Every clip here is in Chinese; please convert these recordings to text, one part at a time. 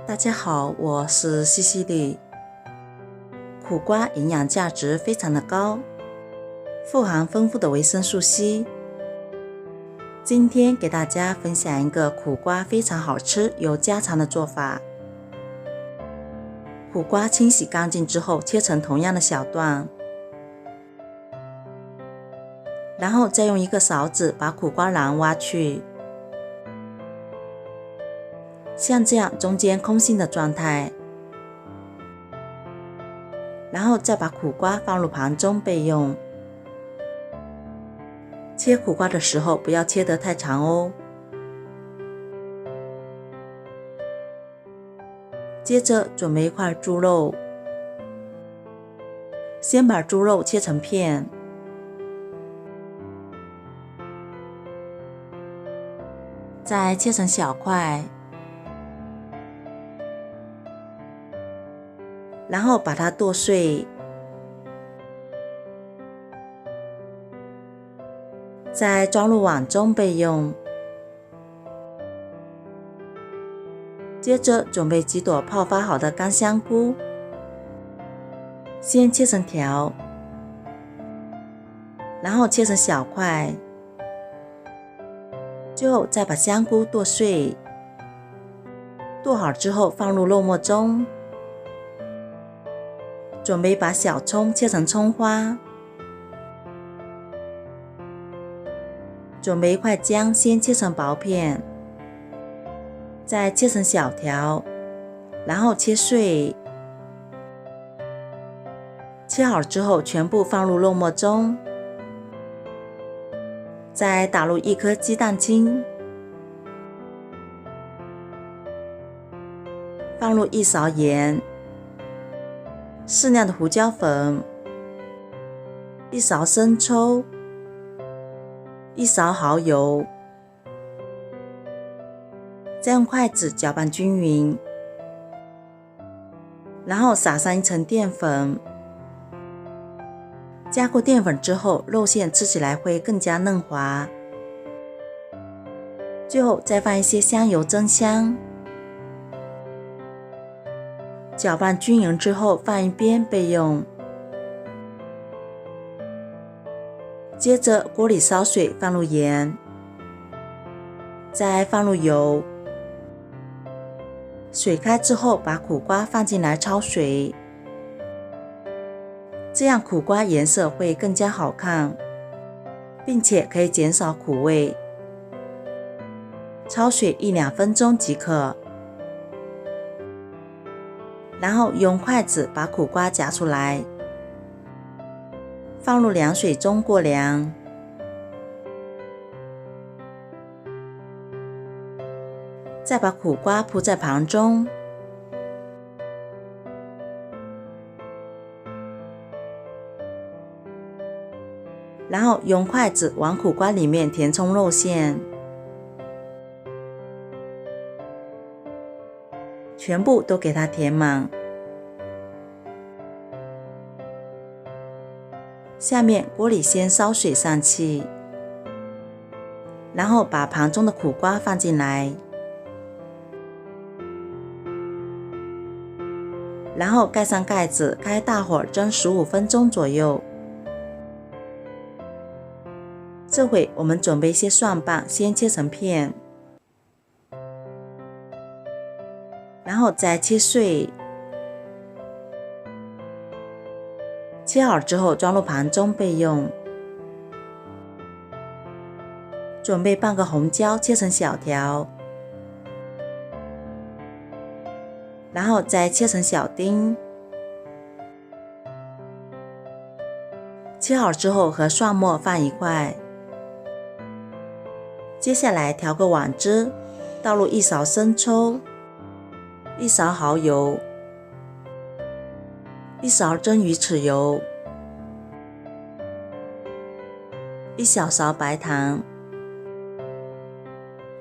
大家好，我是西西里。苦瓜营养价值非常的高，富含丰富的维生素 C。今天给大家分享一个苦瓜非常好吃又家常的做法。苦瓜清洗干净之后，切成同样的小段，然后再用一个勺子把苦瓜瓤挖去，像这样中间空心的状态，然后再把苦瓜放入盘中备用。切苦瓜的时候不要切得太长哦。接着准备一块猪肉，先把猪肉切成片，再切成小块，然后把它剁碎，再装入碗中备用。接着准备几朵泡发好的干香菇，先切成条，然后切成小块，最后再把香菇剁碎。剁好之后放入肉末中，准备把小葱切成葱花，准备一块姜，先切成薄片，再切成小条，然后切碎。切好之后全部放入肉末中，再打入一颗鸡蛋清，放入1勺盐，适量的胡椒粉，1勺生抽，1勺蚝油，再用筷子搅拌均匀，然后撒上一层淀粉。加过淀粉之后，肉馅吃起来会更加嫩滑。最后再放一些香油增香。搅拌均匀之后放一边备用。接着锅里烧水，放入盐，再放入油。水开之后把苦瓜放进来焯水，这样苦瓜颜色会更加好看，并且可以减少苦味。焯水1-2分钟即可。然后用筷子把苦瓜夹出来，放入凉水中过凉。再把苦瓜铺在盘中，然后用筷子往苦瓜里面填充肉馅，全部都给它填满。下面锅里先烧水上气，然后把盘中的苦瓜放进来，然后盖上盖子，开大火蒸15分钟左右。这会我们准备一些蒜瓣，先切成片，然后再切碎。切好之后装入盘中备用。准备半个红椒，切成小条，然后再切成小丁。切好之后和蒜末放一块。接下来调个碗汁，倒入1勺生抽，1勺蚝油，1勺蒸鱼豉油，1小勺白糖，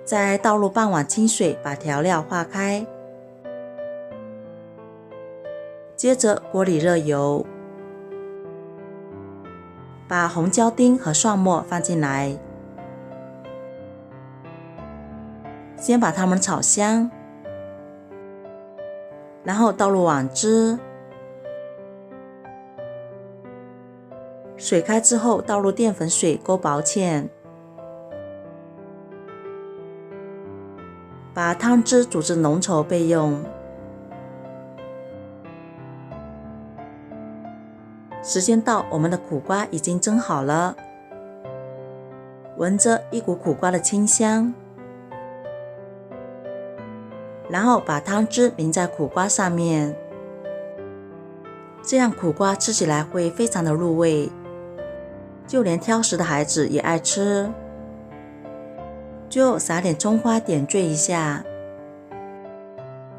再倒入半碗清水，把调料化开。接着锅里热油，把红椒丁和蒜末放进来，先把它们炒香，然后倒入网汁，水开之后倒入淀粉水勾薄芡，把汤汁煮至浓稠备用。时间到，我们的苦瓜已经蒸好了，闻着一股苦瓜的清香，然后把汤汁淋在苦瓜上面，这样苦瓜吃起来会非常的入味，就连挑食的孩子也爱吃。最后撒点葱花点缀一下，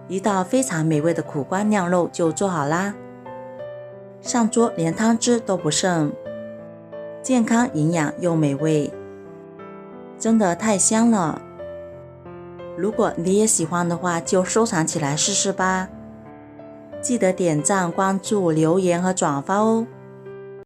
一道非常美味的苦瓜酿肉就做好啦。上桌连汤汁都不剩，健康营养又美味，真的太香了。如果你也喜欢的话，就收藏起来试试吧。记得点赞、关注、留言和转发哦。